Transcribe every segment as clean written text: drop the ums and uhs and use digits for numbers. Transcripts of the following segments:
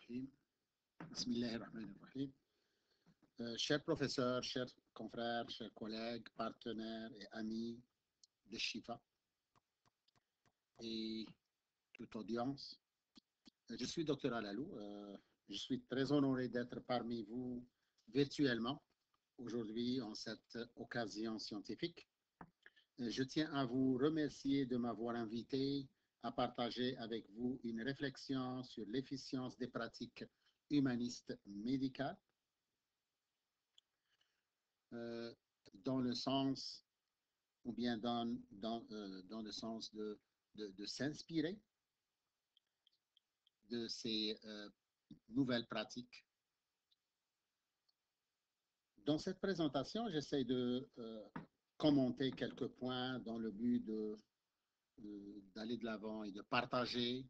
Bismillahirrahmanirrahim. Bismillahirrahmanirrahim. Chers professeurs, chers confrères, chers collègues, partenaires et amis de Shifa et toute audience, je suis Dr Alalou. Je suis très honoré d'être parmi vous virtuellement aujourd'hui en cette occasion scientifique. Je tiens à vous remercier de m'avoir invité à partager avec vous une réflexion sur l'efficience des pratiques humanistes médicales dans le sens ou bien dans le sens de s'inspirer de ces nouvelles pratiques. Dans cette présentation, j'essaie de commenter quelques points dans le but d'aller de l'avant et de partager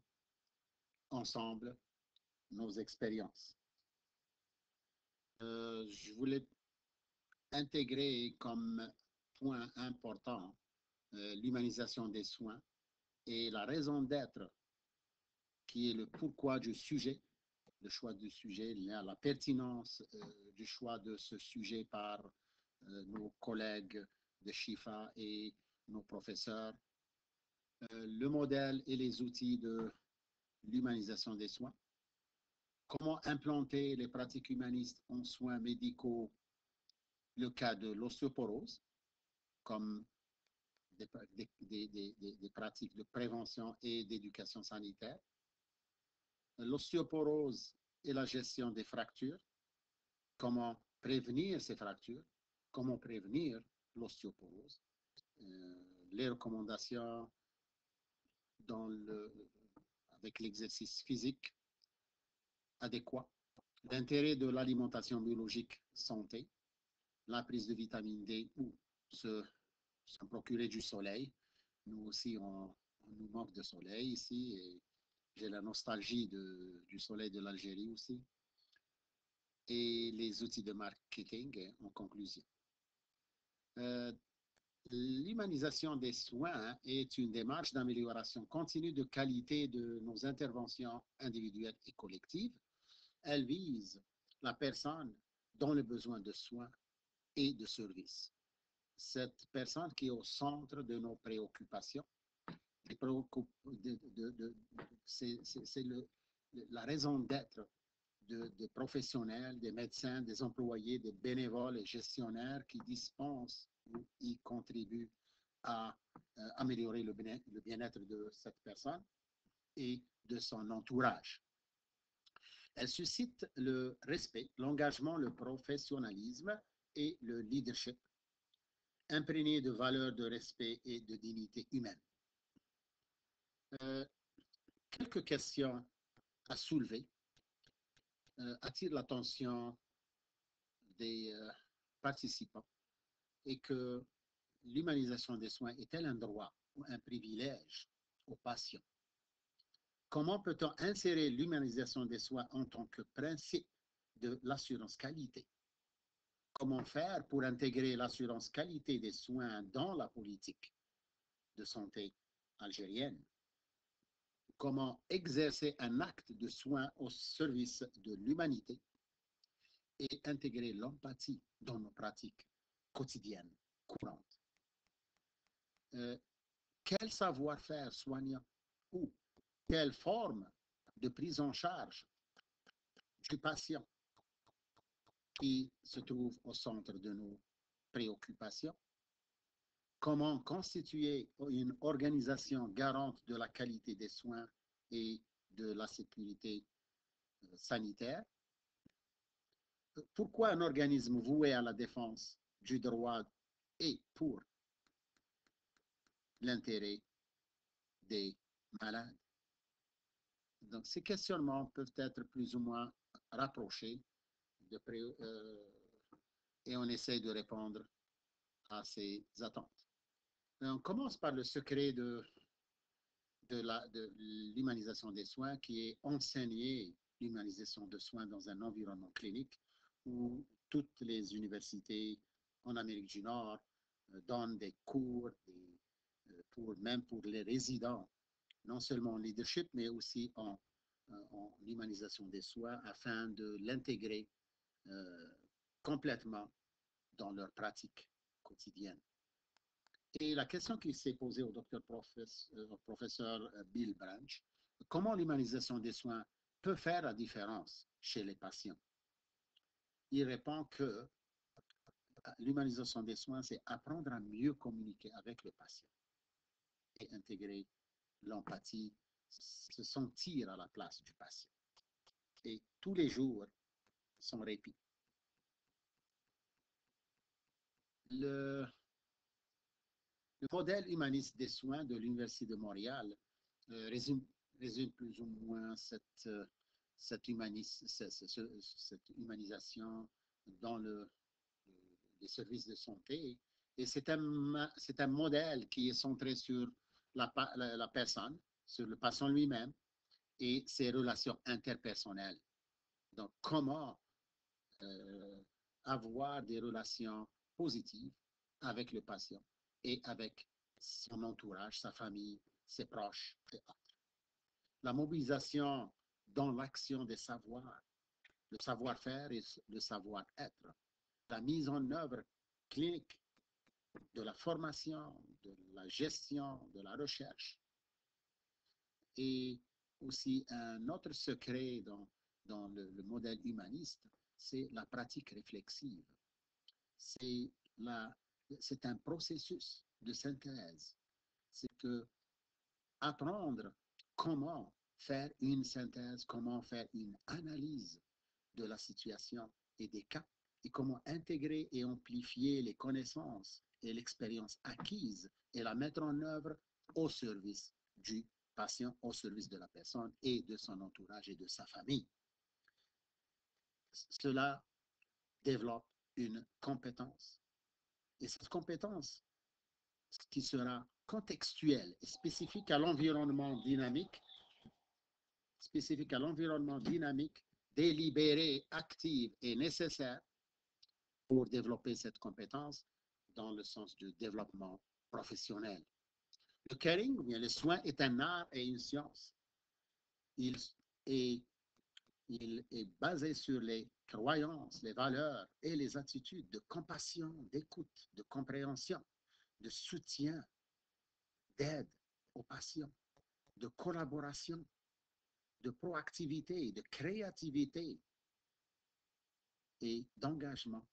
ensemble nos expériences. Je voulais intégrer comme point important l'humanisation des soins et la raison d'être qui est le pourquoi du sujet, le choix du sujet, la pertinence du choix de ce sujet par nos collègues de Shifa et nos professeurs, le modèle et les outils de l'humanisation des soins, comment implanter les pratiques humanistes en soins médicaux, le cas de l'ostéoporose, comme des pratiques de prévention et d'éducation sanitaire, l'ostéoporose et la gestion des fractures, comment prévenir ces fractures, comment prévenir l'ostéoporose, les recommandations avec l'exercice physique adéquat, l'intérêt de l'alimentation biologique santé, la prise de vitamine D ou se procurer du soleil. Nous aussi, on nous manque de soleil ici et j'ai la nostalgie du soleil de l'Algérie aussi. Et les outils de marketing en conclusion. L'humanisation des soins est une démarche d'amélioration continue de qualité de nos interventions individuelles et collectives. Elle vise la personne dans le besoin de soins et de services. Cette personne qui est au centre de nos préoccupations. C'est la raison d'être de professionnels, des médecins, des employés, des bénévoles et gestionnaires qui dispensent ou y contribuent à améliorer le bien-être de cette personne et de son entourage. Elle suscite le respect, l'engagement, le professionnalisme et le leadership, imprégné de valeurs de respect et de dignité humaine. Quelques questions à soulever attirent l'attention des participants et que l'humanisation des soins est-elle un droit ou un privilège aux patients? Comment peut-on insérer l'humanisation des soins en tant que principe de l'assurance qualité? Comment faire pour intégrer l'assurance qualité des soins dans la politique de santé algérienne? Comment exercer un acte de soin au service de l'humanité et intégrer l'empathie dans nos pratiques quotidiennes, courantes? Quel savoir-faire soignant ou quelle forme de prise en charge du patient qui se trouve au centre de nos préoccupations? Comment constituer une organisation garante de la qualité des soins et de la sécurité sanitaire? Pourquoi un organisme voué à la défense du droit et pour l'intérêt des malades? Donc, ces questionnements peuvent être plus ou moins rapprochés et on essaie de répondre à ces attentes. On commence par le secret de l'humanisation des soins qui est enseigner l'humanisation de soins dans un environnement clinique où toutes les universités en Amérique du Nord donnent des cours même pour les résidents, non seulement en leadership, mais aussi en en l'humanisation des soins afin de l'intégrer complètement dans leur pratique quotidienne. Et la question qui s'est posée au professeur Bill Branch, comment l'humanisation des soins peut faire la différence chez les patients? Il répond que l'humanisation des soins, c'est apprendre à mieux communiquer avec le patient et intégrer l'empathie, se sentir à la place du patient. Et tous les jours, son répit. Le modèle humaniste des soins de l'Université de Montréal résume plus ou moins cette humanisation dans les services de santé. Et c'est un modèle qui est centré sur la personne, sur le patient lui-même et ses relations interpersonnelles. Donc, comment avoir des relations positives avec le patient et avec son entourage, sa famille, ses proches et autres. La mobilisation dans l'action des savoirs, le savoir-faire et le savoir-être. La mise en œuvre clinique de la formation, de la gestion, de la recherche. Et aussi un autre secret dans le modèle humaniste, c'est la pratique réflexive. C'est un processus de synthèse. C'est que apprendre comment faire une synthèse, comment faire une analyse de la situation et des cas, et comment intégrer et amplifier les connaissances et l'expérience acquise et la mettre en œuvre au service du patient, au service de la personne et de son entourage et de sa famille. Cela développe une compétence. Et cette compétence qui sera contextuelle et spécifique à l'environnement dynamique, délibérée, active et nécessaire pour développer cette compétence dans le sens du développement professionnel. Le caring, bien, le soin est un art et une science. Il est basé sur les croyances, les valeurs et les attitudes de compassion, d'écoute, de compréhension, de soutien, d'aide aux patients, de collaboration, de proactivité, de créativité et d'engagement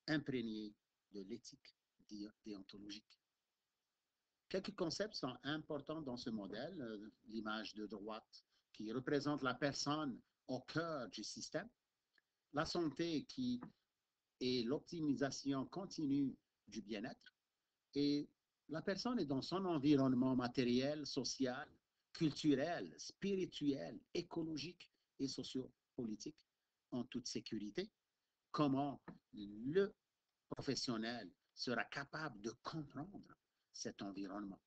imprégné de l'éthique déontologique. Quelques concepts sont importants dans ce modèle. L'image de droite qui représente la personne au cœur du système, la santé qui est l'optimisation continue du bien-être et la personne est dans son environnement matériel, social, culturel, spirituel, écologique et sociopolitique en toute sécurité. Comment le professionnel sera capable de comprendre cet environnement.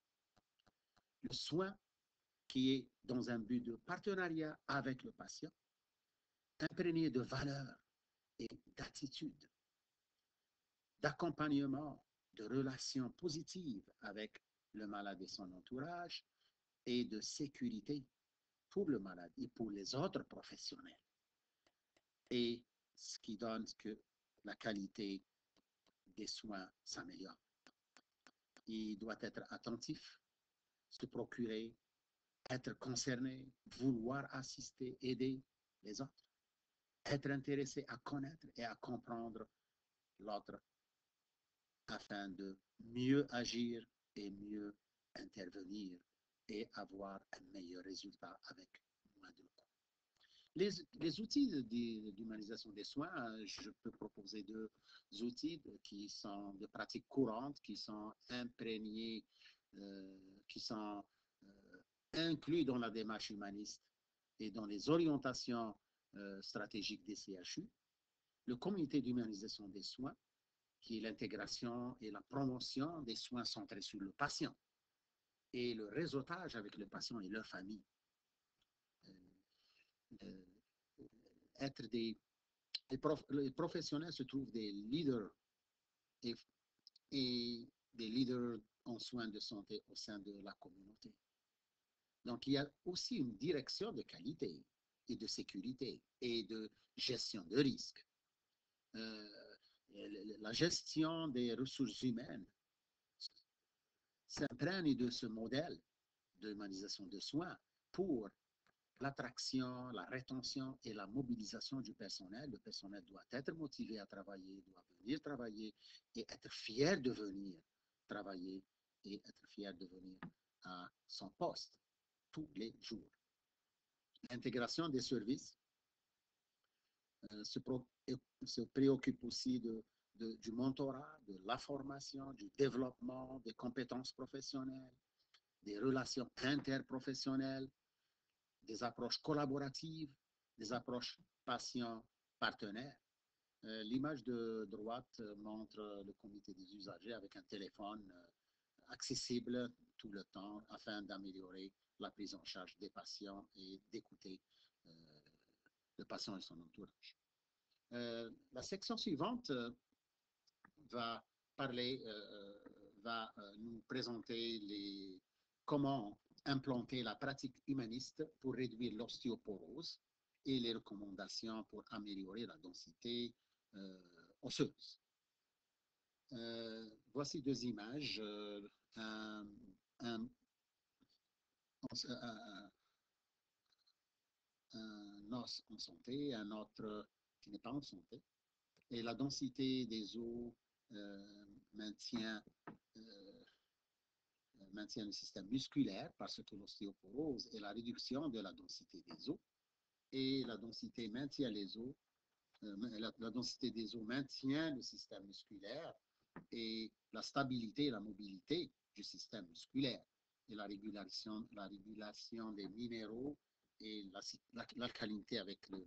Le soin qui est dans un but de partenariat avec le patient, imprégné de valeurs et d'attitudes, d'accompagnement, de relations positives avec le malade et son entourage et de sécurité pour le malade et pour les autres professionnels. Et ce qui donne que la qualité des soins s'améliore. Il doit être attentif, se procurer, être concerné, vouloir assister, aider les autres, être intéressé à connaître et à comprendre l'autre afin de mieux agir et mieux intervenir et avoir un meilleur résultat avec moins de coûts. Les outils d'humanisation des soins, je peux proposer deux outils qui sont de pratiques courantes, qui sont imprégnés, qui sont inclus dans la démarche humaniste et dans les orientations stratégiques des CHU. Le comité d'humanisation des soins, qui est l'intégration et la promotion des soins centrés sur le patient et le réseautage avec le patient et leur famille. Être les professionnels se trouvent des leaders et des leaders en soins de santé au sein de la communauté. Donc, il y a aussi une direction de qualité et de sécurité et de gestion de risque. La gestion des ressources humaines s'imprègne de ce modèle d'humanisation de soins pour l'attraction, la rétention et la mobilisation du personnel. Le personnel doit être motivé à travailler, doit venir travailler et être fier de venir travailler et être fier de venir à son poste tous les jours. L'intégration des services se préoccupe aussi du mentorat, de la formation, du développement des compétences professionnelles, des relations interprofessionnelles, des approches collaboratives, des approches patients-partenaires. L'image de droite montre le comité des usagers avec un téléphone accessible tout le temps afin d'améliorer la prise en charge des patients et d'écouter le patient et son entourage. La section suivante va parler, va nous présenter comment implanter la pratique humaniste pour réduire l'ostéoporose et les recommandations pour améliorer la densité osseuse. Voici deux images. Un os en santé, un autre qui n'est pas en santé. Et la densité des os maintient le système musculaire parce que l'ostéoporose est la réduction de la densité des os et la densité maintient les os, la densité des os maintient le système musculaire et la stabilité et la mobilité du système musculaire et la régulation des minéraux et l'alcalinité avec le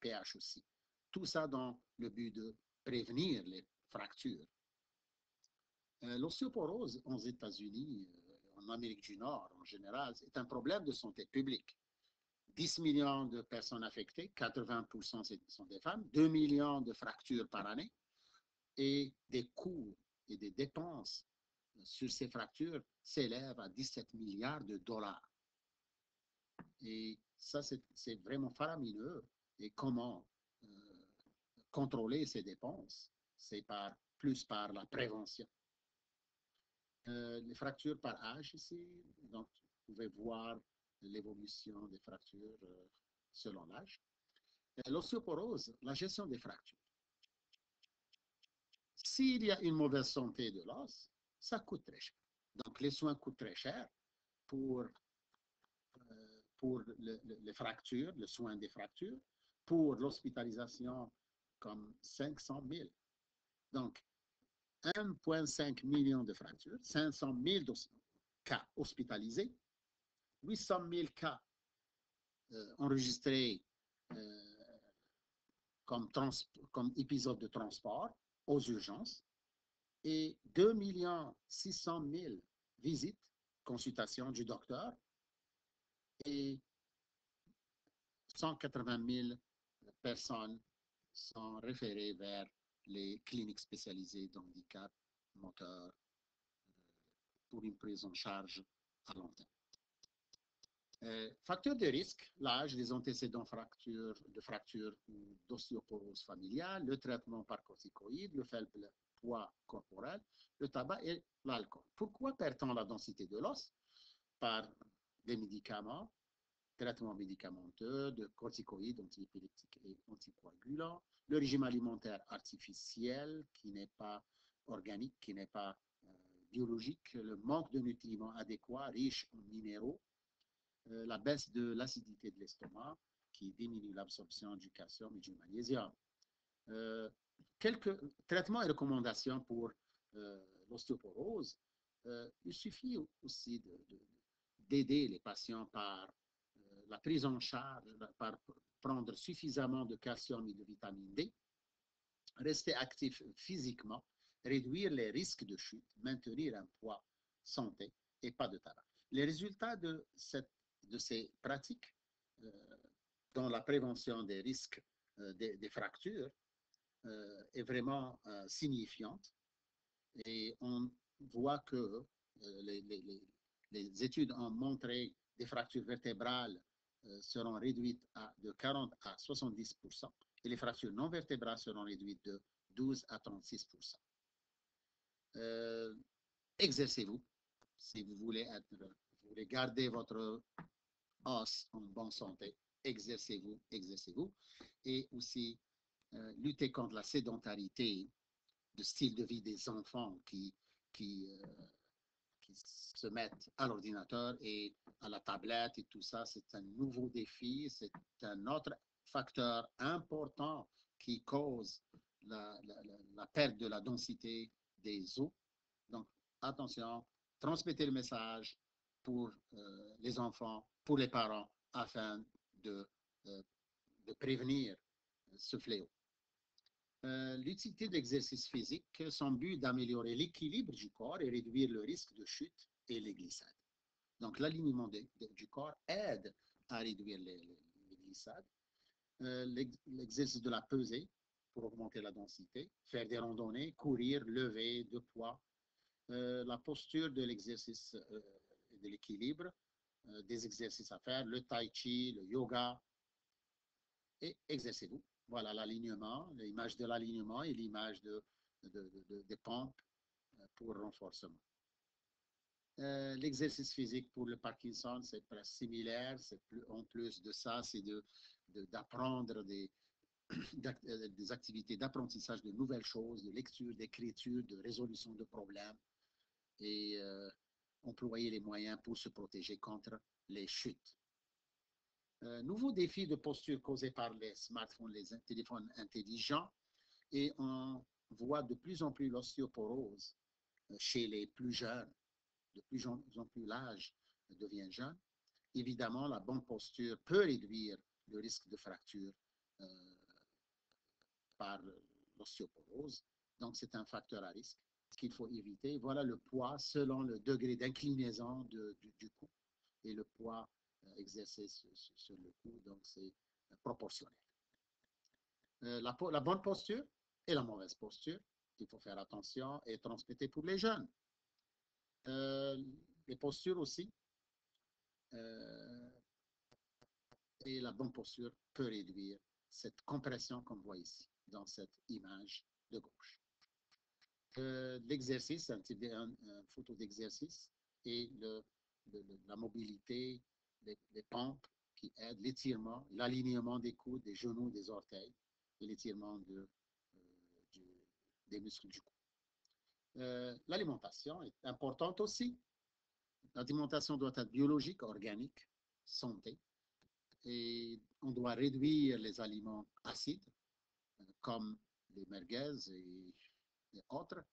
pH aussi. Tout ça dans le but de prévenir les fractures. L'ostéoporose aux États-Unis, en Amérique du Nord en général, est un problème de santé publique. 10 millions de personnes affectées, 80% sont des femmes, 2 millions de fractures par année et des coûts et des dépenses sur ces fractures s'élèvent à 17 milliards de dollars. Et ça, c'est vraiment faramineux. Et comment contrôler ces dépenses? C'est plus par la prévention. Les fractures par âge ici, donc vous pouvez voir l'évolution des fractures selon l'âge. L'ostéoporose, la gestion des fractures. S'il y a une mauvaise santé de l'os, ça coûte très cher. Donc les soins coûtent très cher pour les fractures, le soin des fractures, pour l'hospitalisation comme 500 000. Donc 1,5 million de fractures, 500 000 cas hospitalisés, 800 000 cas enregistrés comme épisode de transport aux urgences et 2 600 000 visites, consultations du docteur et 180 000 personnes sont référées vers les cliniques spécialisées d'handicap moteur pour une prise en charge à long terme. Facteurs de risque, l'âge, les antécédents de fracture ou d'ostéoporose familiale, le traitement par corticoïdes, le faible poids corporel, le tabac et l'alcool. Pourquoi perd-on la densité de l'os? Par des médicaments, traitements médicamenteux, de corticoïdes, antiépileptiques et anticoagulants, le régime alimentaire artificiel qui n'est pas organique, qui n'est pas biologique, le manque de nutriments adéquats, riches en minéraux, la baisse de l'acidité de l'estomac qui diminue l'absorption du calcium et du magnésium. Quelques traitements et recommandations pour l'ostéoporose. Il suffit aussi d'aider les patients par la prise en charge, par prendre suffisamment de calcium et de vitamine D, rester actif physiquement, réduire les risques de chute, maintenir un poids santé et pas de tabac. Les résultats de ces pratiques dans la prévention des risques des fractures est vraiment signifiante et on voit que les études ont montré des fractures vertébrales seront réduites de 40 à 70% et les fractures non vertébrales seront réduites de 12 à 36%. Exercez-vous si vous voulez garder votre os en bonne santé. Exercez-vous, exercez-vous. Et aussi, lutter contre la sédentarité de style de vie des enfants qui se mettent à l'ordinateur et à la tablette et tout ça. C'est un nouveau défi. C'est un autre facteur important qui cause la perte de la densité des os. Donc, attention, transmettez le message pour les enfants, pour les parents, afin de prévenir ce fléau. L'utilité de l'exercice physique, son but d'améliorer l'équilibre du corps et réduire le risque de chute et les glissades. Donc, l'alignement du corps aide à réduire les glissades. L'exercice de la pesée pour augmenter la densité, faire des randonnées, courir, lever de poids. La posture de l'exercice et de l'équilibre, des exercices à faire, le tai chi, le yoga, et exercez-vous. Voilà l'alignement, l'image de l'alignement et l'image des pompes pour renforcement. L'exercice physique pour le Parkinson, c'est presque similaire. En plus de ça, c'est d'apprendre des activités d'apprentissage de nouvelles choses, de lecture, d'écriture, de résolution de problèmes et employer les moyens pour se protéger contre les chutes. Nouveau défi de posture causé par les smartphones, les téléphones intelligents, et on voit de plus en plus l'ostéoporose chez les plus jeunes. De plus en plus l'âge devient jeune. Évidemment, la bonne posture peut réduire le risque de fracture par l'ostéoporose. Donc, c'est un facteur à risque qu'il faut éviter. Voilà le poids selon le degré d'inclinaison du cou et le poids exercé sur le cou, donc c'est proportionnel. La bonne posture et la mauvaise posture, il faut faire attention et transmettre pour les jeunes. Les postures aussi, et la bonne posture peut réduire cette compression qu'on voit ici, dans cette image de gauche. L'exercice, une photo d'exercice, et la mobilité, les pompes qui aident, l'étirement, l'alignement des coudes, des genoux, des orteils, et l'étirement des muscles du cou. L'alimentation est importante aussi. L'alimentation doit être biologique, organique, santé, et on doit réduire les aliments acides, comme les merguez et autres,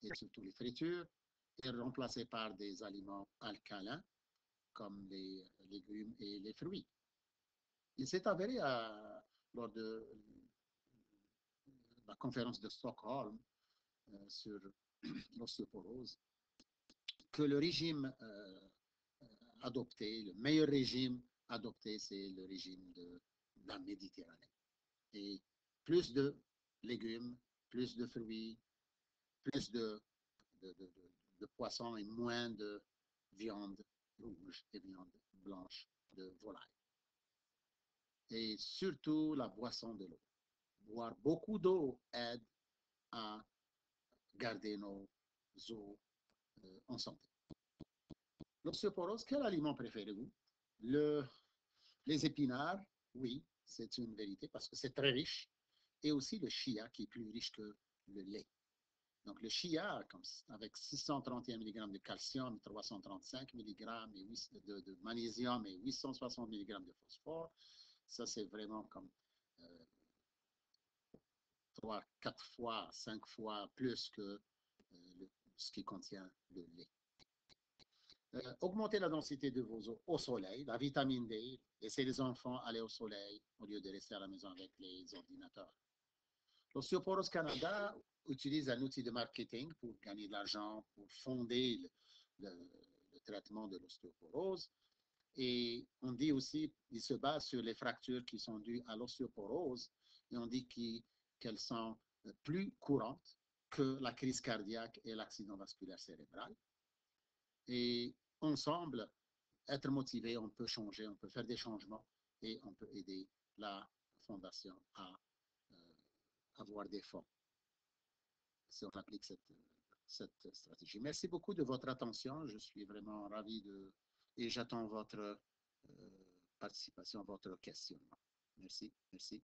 et surtout les fritures, et remplacer par des aliments alcalins, comme les légumes et les fruits. Il s'est avéré lors de la conférence de Stockholm sur l'ostéoporose que le régime adopté, le meilleur régime adopté, c'est le régime de la Méditerranée. Et plus de légumes, plus de fruits, plus de poissons et moins de viande rouge et viande blanche de volaille. Et surtout la boisson de l'eau. Boire beaucoup d'eau aide à garder nos os en santé. L'ostéoporose, quel aliment préférez-vous? Les épinards, oui, c'est une vérité parce que c'est très riche. Et aussi le chia qui est plus riche que le lait. Donc le chia, avec 631 mg de calcium, 335 mg de magnésium et 860 mg de phosphore, ça c'est vraiment comme 3, 4 fois, 5 fois plus que ce qui contient le lait. Augmenter la densité de vos os au soleil, la vitamine D, laissez les enfants aller au soleil au lieu de rester à la maison avec les ordinateurs. L'Ostéoporose Canada utilise un outil de marketing pour gagner de l'argent, pour fonder le traitement de l'ostéoporose. Et on dit aussi qu'il se base sur les fractures qui sont dues à l'ostéoporose et on dit qu'elles sont plus courantes que la crise cardiaque et l'accident vasculaire cérébral. Et ensemble, être motivé, on peut changer, on peut faire des changements et on peut aider la fondation à avoir des fonds si on applique cette stratégie. Merci beaucoup de votre attention. Je suis vraiment ravi et j'attends votre participation, votre questionnement. Merci, merci.